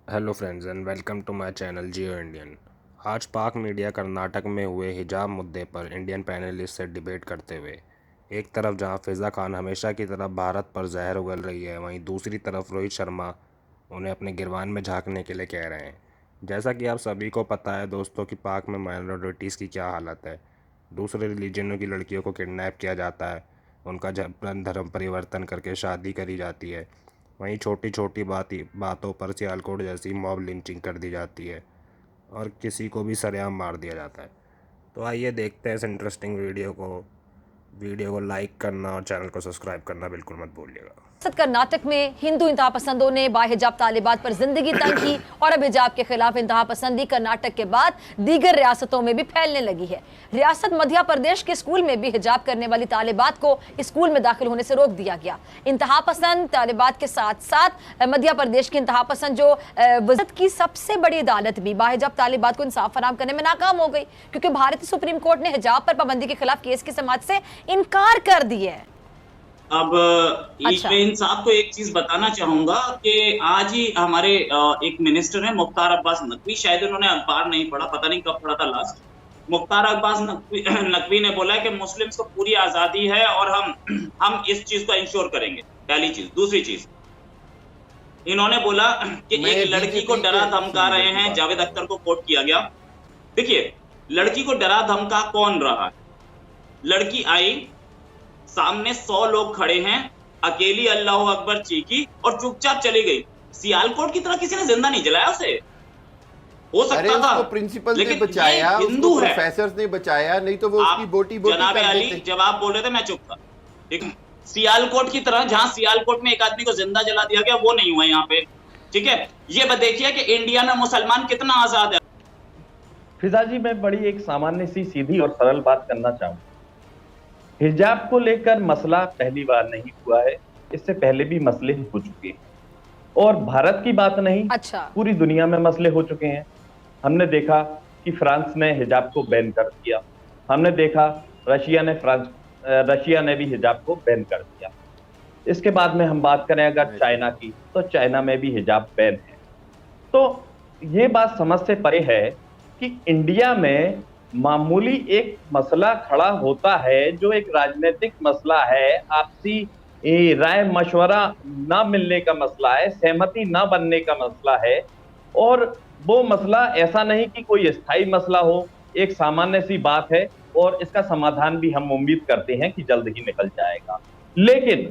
Hello friends and welcome to my channel Jio Indian. आज Pak media Karnataka में हुए हिजाब मुद्दे पर इंडियन पैनलिस्ट से डिबेट करते हुए एक तरफ जहां फ़िज़ा खान हमेशा की तरह भारत पर जहर उगल रही है, वहीं दूसरी तरफ रोहित शर्मा उन्हें अपने गिरबान में झांकने के लिए कह रहे हैं। जैसा कि आप सभी को पता है दोस्तों कि पाक में माइनॉरिटीज़ की क्या हालत है। दूसरे रिलीजनों की लड़कियों को किडनैप किया जाता है, उनका जबरन धर्म परिवर्तन करके शादी करी जाती है। वहीं छोटी छोटी बातों पर सियालकोट जैसी मॉब लिंचिंग कर दी जाती है और किसी को भी सरेआम मार दिया जाता है। तो आइए देखते हैं इस इंटरेस्टिंग वीडियो को लाइक करना और चैनल को सब्सक्राइब करना बिल्कुल मत भूलिएगा। कर्नाटक में हिंदू इंतहा पसंदों ने बाहिजाब तालिबात पर जिंदगी तंग की और अब हिजाब के खिलाफ इंतहा पसंदी कर्नाटक के बाद दीगर रियासतों में भी फैलने लगी है। रियासत मध्य प्रदेश के स्कूल में भी हिजाब करने वाली तालिबात को स्कूल में दाखिल होने से रोक दिया गया। इंतहा पसंद तालिबात के साथ साथ मध्य प्रदेश की इंतहा पसंद जो वज़ारत की सबसे बड़ी अदालत भी बाहिजाब तालिबात को इंसाफ फराहम करने में नाकाम हो गई, क्योंकि भारतीय सुप्रीम कोर्ट ने हिजाब पर पाबंदी के खिलाफ केस की समाअत से इनकार कर दिया है। अब अच्छा। इन साहब को एक चीज बताना चाहूंगा कि आज ही हमारे एक मिनिस्टर हैं मुख्तार अब्बास नकवी, शायद उन्होंने अखबार नहीं पढ़ा, पता नहीं कब पढ़ा था लास्ट। मुख्तार अब्बास नकवी ने बोला है कि मुस्लिम्स को पूरी आजादी है और हम इस चीज को इंश्योर करेंगे। पहली चीज। दूसरी चीज, इन्होंने बोला कि एक लड़की को डरा धमका रहे हैं, जावेद अख्तर को कोट किया गया। देखिए, लड़की को डरा धमका कौन रहा है? लड़की आई, सामने 100 लोग खड़े हैं, अकेली अल्लाह अकबर चीखी और चुपचाप चली गई। सियालकोट की तरह किसी ने जिंदा नहीं जलाया उसे। हो सकता था, प्रिंसिपल ने लेकिन बचाया, हिंदू है, प्रोफेसर ने बचाया, नहीं तो वो उसकी बोटी जनाब अली जब आप बोल रहे थे मैं चुप था। ठीक है, सियालकोट की तरह जहां सियालकोट में एक आदमी को जिंदा जला दिया गया वो नहीं हुआ यहाँ पे। ठीक है, ये देखिए कि इंडिया में मुसलमान कितना आजाद है। फिजा जी, मैं बड़ी एक सामान्य सी सीधी और सरल बात करना चाहूँ। हिजाब को लेकर मसला पहली बार नहीं हुआ है, इससे पहले भी मसले हो चुके हैं और भारत की बात नहीं, अच्छा। पूरी दुनिया में मसले हो चुके हैं। हमने देखा कि फ्रांस ने हिजाब को बैन कर दिया, हमने देखा रशिया ने भी हिजाब को बैन कर दिया। इसके बाद में हम बात करें अगर चाइना की, तो चाइना में भी हिजाब बैन है। तो ये बात समझ से परे है कि इंडिया में मामूली एक मसला खड़ा होता है जो एक राजनीतिक मसला है, आपसी राय मशवरा ना मिलने का मसला है, सहमति ना बनने का मसला है, और वो मसला ऐसा नहीं कि कोई स्थायी मसला हो, एक सामान्य सी बात है और इसका समाधान भी हम उम्मीद करते हैं कि जल्द ही निकल जाएगा। लेकिन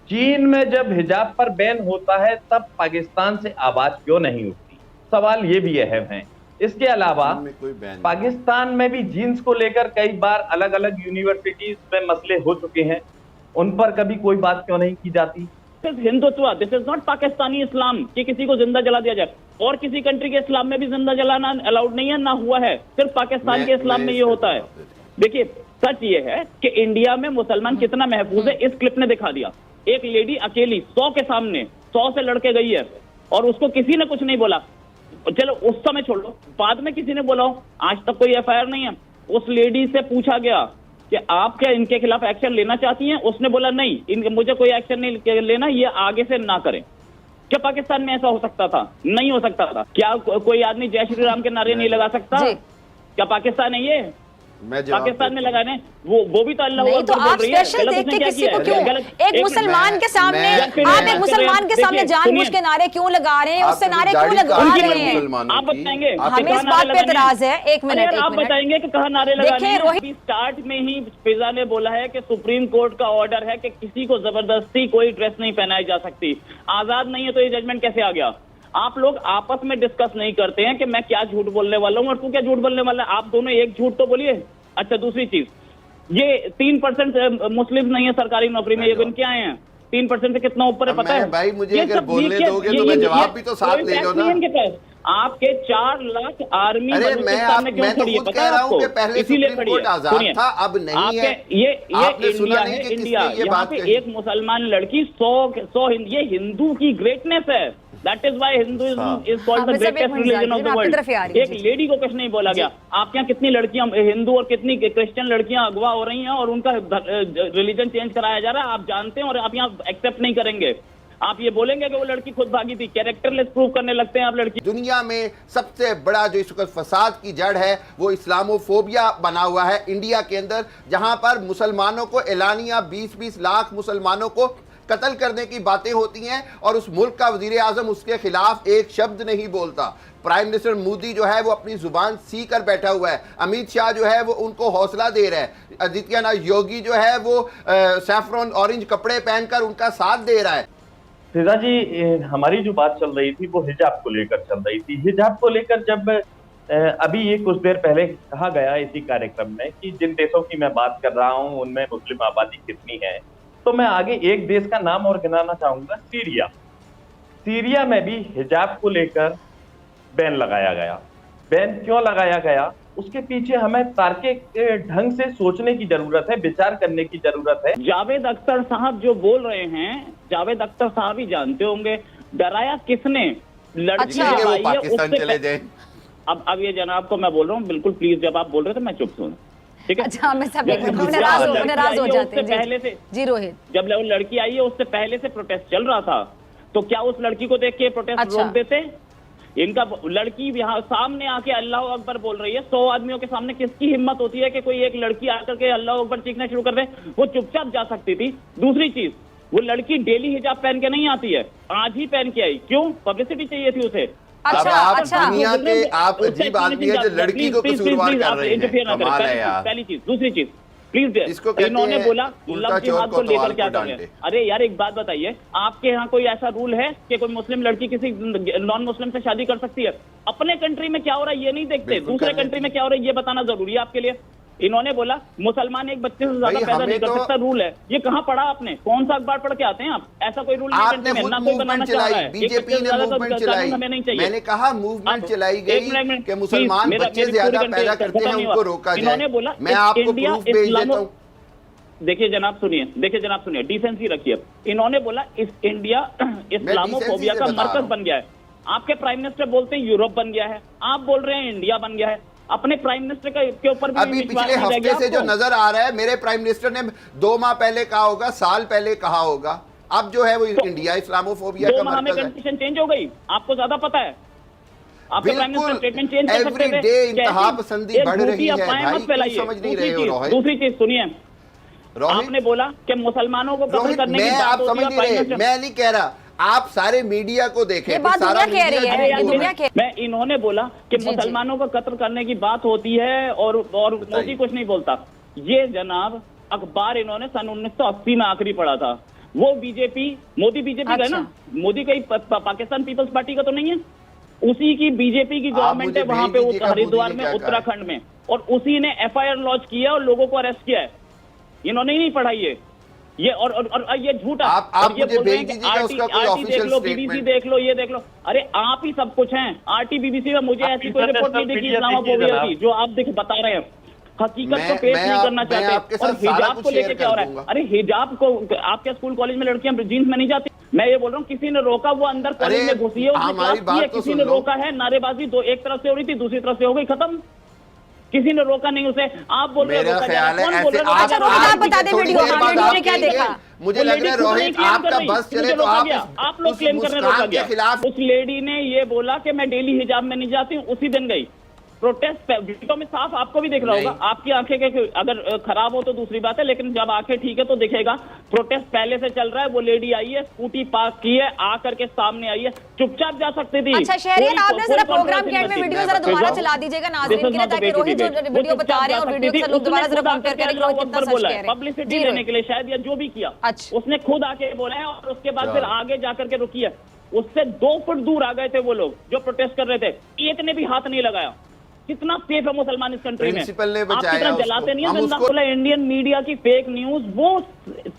चीन में जब हिजाब पर बैन होता है तब पाकिस्तान से आवाज क्यों नहीं उठती? सवाल ये भी अहम है। इसके अलावा पाकिस्तान में भी जीन्स को लेकर कई बार अलग अलग यूनिवर्सिटीज में मसले हो चुके हैं, उन पर कभी कोई बात क्यों नहीं की जाती? Hindutva, this is not Pakistani Islam कि किसी को जिंदा जला दिया जाए। और किसी कंट्री के इस्लाम में भी जिंदा जलाना अलाउड नहीं है, ना हुआ है, सिर्फ पाकिस्तान के इस्लाम में ये होता है। देखिए, सच ये है कि इंडिया में मुसलमान कितना महफूज है, इस क्लिप ने दिखा दिया। एक लेडी अकेली 100 के सामने 100 से लड़के गई है और उसको किसी ने कुछ नहीं बोला। चलो उस समय छोड़ लो, बाद में किसी ने बोला हो, आज तक कोई एफआईआर नहीं है। उस लेडी से पूछा गया कि आप क्या इनके खिलाफ एक्शन लेना चाहती हैं? उसने बोला नहीं, मुझे कोई एक्शन नहीं लेना, ये आगे से ना करें। क्या पाकिस्तान में ऐसा हो सकता था? नहीं हो सकता था। क्या कोई आदमी जय श्री राम के नारे नहीं लगा सकता? क्या पाकिस्तान है ये? पाकिस्तान में लगाने वो भी तो अल्लाह नहीं, तो आप स्पेशल देख के किसी को क्यों एक मुसलमान के सामने आप एक मुसलमान के सामने जानबूझ के नारे क्यों लगा रहे हैं? उससे नारे क्यों लगा रहे हैं? आप बताएंगे, हमें इस बात पे एतराज है। एक मिनट, आप बताएंगे कि कहाँ नारे लगाने हैं? रोहित, स्टार्ट में ही फिजा ने बोला है कि सुप्रीम कोर्ट का ऑर्डर है कि किसी को जबरदस्ती कोई ड्रेस नहीं पहनाई जा सकती। आजाद नहीं है तो ये जजमेंट कैसे आ गया? आप लोग आपस में डिस्कस नहीं करते हैं कि मैं क्या झूठ बोलने वाला हूं और तू क्या झूठ बोलने वाला है। आप दोनों एक झूठ तो बोलिए। अच्छा, दूसरी चीज, ये 3% मुस्लिम नहीं है सरकारी नौकरी में, ये बन के आए हैं। 3% से कितना ऊपर है पता है? भाई मुझे अगर बोलने दोगे तो मैं जवाब भी तो साथ ले लो ना। आपके 4 लाख आर्मी मैं तो खुद कह रहा हूं कि पहले सुप्रीम कोर्ट आजाद था, अब नहीं है। ये इंडिया है, इंडिया। यहाँ पे एक मुसलमान लड़की 100 ये हिंदू की ग्रेटनेस है। That is why Hinduism is called the greatest religion of the world. एक लेडी को कुछ नहीं बोला गया। आपके यहाँ कितनी लड़कियां हिंदू और कितनी क्रिश्चियन लड़कियां अगवा हो रही हैं और उनका रिलीजन चेंज कराया जा रहा है, आप जानते हैं और आप यहाँ एक्सेप्ट नहीं करेंगे। आप ये बोलेंगे कि वो लड़की खुद भागी थी? कैरेक्टरलेस प्रूव करने लगते हैं आप लड़की। दुनिया में सबसे बड़ा जो इस वक्त फसाद की जड़ है वो इस्लामोफोबिया बना हुआ है इंडिया के अंदर, जहां पर मुसलमानों को एलानिया 20-20 लाख मुसलमानों को कत्ल करने की बातें होती हैं और उस मुल्क का वजीर आजम उसके खिलाफ एक शब्द नहीं बोलता। प्राइम मिनिस्टर मोदी जो है वो अपनी जुबान सी कर बैठा हुआ है, अमित शाह जो है वो उनको हौसला दे रहा है, आदित्यनाथ योगी जो है वो सैफरन ऑरेंज कपड़े पहनकर उनका साथ दे रहा है। फिजा जी, हमारी जो बात चल रही थी वो हिजाब को लेकर चल रही थी। हिजाब को लेकर जब अभी ये कुछ देर पहले कहा गया इसी कार्यक्रम में कि जिन देशों की मैं बात कर रहा हूं उनमें मुस्लिम आबादी कितनी है, तो मैं आगे एक देश का नाम और गिनाना चाहूंगा, सीरिया। सीरिया में भी हिजाब को लेकर बैन लगाया गया। बैन क्यों लगाया गया, उसके पीछे हमें तार्किक ढंग से सोचने की जरूरत है, विचार करने की जरूरत है। जावेद अख्तर साहब जो बोल रहे हैं, जावेद अख्तर साहब ही जानते होंगे डराया किसने। लड़की अच्छा। वो पाकिस्तान चले जाए। अब ये जनाब को मैं बोल रहा हूँ, बिल्कुल प्लीज, जब आप बोल रहे थे मैं चुप सुन, ठीक है? अच्छा, मैं सब नाराज हो जाते हैं पहले से जी। रोहित, जब वो लड़की आई है उससे पहले से प्रोटेस्ट चल रहा था, तो क्या उस लड़की को देख के प्रोटेस्ट रोक देते? इनका लड़की यहाँ सामने आके अल्लाह अकबर बोल रही है, 100 आदमियों के सामने किसकी हिम्मत होती है कि कोई एक लड़की आकर के अल्लाह अकबर चीखना शुरू कर दे? वो चुपचाप जा सकती थी। दूसरी चीज, वो लड़की डेली हिजाब पहन के नहीं आती है, आज ही पहन के आई। क्यों? पब्लिसिटी चाहिए थी उसे। अच्छा, अच्छा। दुनिया के आप अजीब आदमी है जो लड़की को कसूरवार कर रहे हैं। कमाल है यार। पहली चीज। दूसरी चीज, प्लीज, इन्होंने बोला लब जिहाद को लेकर क्या कर रहे हैं? अरे यार एक बात बताइए, आपके यहाँ कोई ऐसा रूल है कि कोई मुस्लिम लड़की किसी नॉन मुस्लिम से शादी कर सकती है? अपने कंट्री में क्या हो रहा है ये नहीं देखते, दूसरे कंट्री में क्या हो रहा है ये बताना जरूरी है आपके लिए। इन्होंने बोला मुसलमान एक बच्चे से ज्यादा पैदा नहीं कर सकता, रूल है। ये कहाँ पढ़ा आपने? कौन सा अखबार पढ़ के आते हैं आप? ऐसा कोई रूल नहीं कंट्री में, ना कोई बनाना चाह रहा है। बीजेपी ने मूवमेंट चलाई, हमें नहीं चाहिए। मैंने कहा मूवमेंट चलाई गई कि मुसलमान बच्चे ज्यादा पैदा करते हैं, उनको रोका जाए। इन्होंने बोला मैं आपको प्रूफ भेज देता हूँ। देखिए जनाब सुनिए, डिसेंसी रखिए। इन्होंने बोला इस इंडिया इस्लामोफोबिया का मरकज बन गया है। आपके प्राइम मिनिस्टर बोलते हैं यूरोप बन गया है, आप बोल रहे हैं इंडिया बन गया है। अपने प्राइम मिनिस्टर के ऊपर भी अभी पिछले हफ्ते से जो नजर आ रहा है, मेरे प्राइम मिनिस्टर ने 2 माह पहले कहा होगा, साल पहले कहा होगा, अब जो है वो इंडिया इस्लामोफोबिया का मरकज है। 2 माह में कंडीशन चेंज हो गई, आपको ज्यादा पता है? बिल्कुल, एवरी डे इंतहा पसंदी बढ़ रही है भाई, समझ नहीं रहे हो रोहित। दूसरी चीज सुनिए, आपने बोला कि मुसलमानों को कत्ल करने की बात होती है, प्राइम मिनिस्टर, मैं नहीं कह रहा, आप सारे मीडिया को देखें, सारा मीडिया। मैं इन्होंने बोला कि मुसलमानों को कत्ल करने की बात होती है और मोदी कुछ नहीं बोलता। ये जनाब अखबार इन्होंने सन 1980 में आखिरी पढ़ा था। वो बीजेपी, मोदी बीजेपी का ना, मोदी कहीं पाकिस्तान पीपल्स पार्टी का तो नहीं है, उसी की बीजेपी की गवर्नमेंट है वहां पे हरिद्वार में, उत्तराखंड में, और उसी ने FIR लॉन्च किया और लोगों को अरेस्ट किया है। इन्होंने नहीं पढ़ाई ये और ये झूठा। आप ये बोल रहे हैं कि RT देख लो, BBC देख लो, ये देख लो। अरे आप ही सब कुछ हैं। RT BBC में मुझे ऐसी कोई रिपोर्ट नहीं देखी इस्लामोफोबिया की जो आप बता रहे हैं। हकीकत को पेश नहीं करना चाहते। और हिजाब को लेकर क्या हो रहा है? अरे हिजाब को आपके स्कूल कॉलेज में लड़कियां जीन्स में नहीं जाती। मैं ये बोल रहा हूँ, किसी ने रोका? वो अंदर कॉलेज में घुसी है, उसने क्लास की है, किसी ने रोका है? नारेबाजी एक तरफ से हो रही थी, दूसरी तरफ से हो गई, खत्म। किसी ने रोका नहीं उसे। आप बोल रहे हो आप बता दें वीडियो में क्या देखा? मुझे लग रहा है रोहित आपका बस चले तो आप लोग क्लेम करने रोका गया। उस लेडी ने ये बोला कि मैं डेली हिजाब में नहीं जाती हूँ, उसी दिन गई। प्रोटेस्ट वीडियो में साफ आपको भी दिख रहा होगा। आपकी आंखें अगर खराब हो तो दूसरी बात है, लेकिन जब आंखें ठीक है तो दिखेगा। प्रोटेस्ट पहले से चल रहा है। वो लेडी आई है, स्कूटी पास की है, आकर के सामने आई है, चुपचाप जा सकती थी। अच्छा शहरियार, आपने जरा प्रोग्राम के एंड में वीडियो जरा दोबारा चला दीजिएगा नाज़रीन के लिए, ताकि रोहित जो वीडियो बता रहे हैं और वीडियो के साथ लोग दोबारा जरा कंपेयर करें रोहित कितना सच कह रहे हैं। पब्लिसिटी देने के लिए शायद, या जो भी किया उसने खुद आके बोला है, और उसके बाद फिर आगे जाकर के रुकी है। उससे 2 फुट दूर आ गए थे वो लोग जो प्रोटेस्ट कर रहे थे, एक ने भी हाथ नहीं लगाया। कितना सेफ है मुसलमान इस कंट्री में? आप कितना जलाते नहीं है जिंदा। बोला इंडियन मीडिया की फेक न्यूज, वो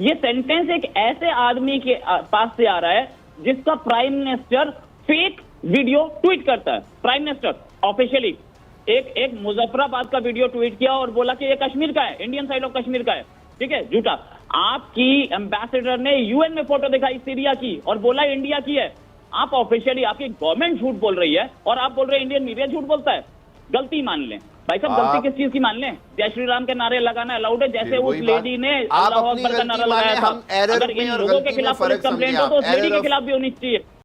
ये सेंटेंस एक ऐसे आदमी के पास से आ रहा है जिसका prime minister fake video tweet करता है। प्राइम मिनिस्टर ऑफिशियली एक मुजफ्फराबाद का वीडियो ट्वीट किया और बोला कि ये कश्मीर का है, इंडियन साइड ऑफ कश्मीर का है, ठीक है, झूठा। आपकी एम्बेसडर ने UN में फोटो दिखाई सीरिया की और बोला इंडिया की है। आप ऑफिशियली, आपकी गवर्नमेंट झूठ बोल रही है और आप बोल रहे हैं इंडियन मीडिया झूठ बोलता है। गलती मान लें, भाई साहब गलती किस चीज की मान लें? जय श्री राम के नारे लगाना अलाउड है, जैसे उस वही बात। लेडी ने आप अल्लाह अपनी अकबर का गलती नारा माने, लगाया था। हम एरर अगर में इन और लोगों के गलती में खिलाफ पुलिस फर्क समझे कंप्लेंट हो तो आप। उस लेडी एरर के ऑफ खिलाफ भी होनी चाहिए।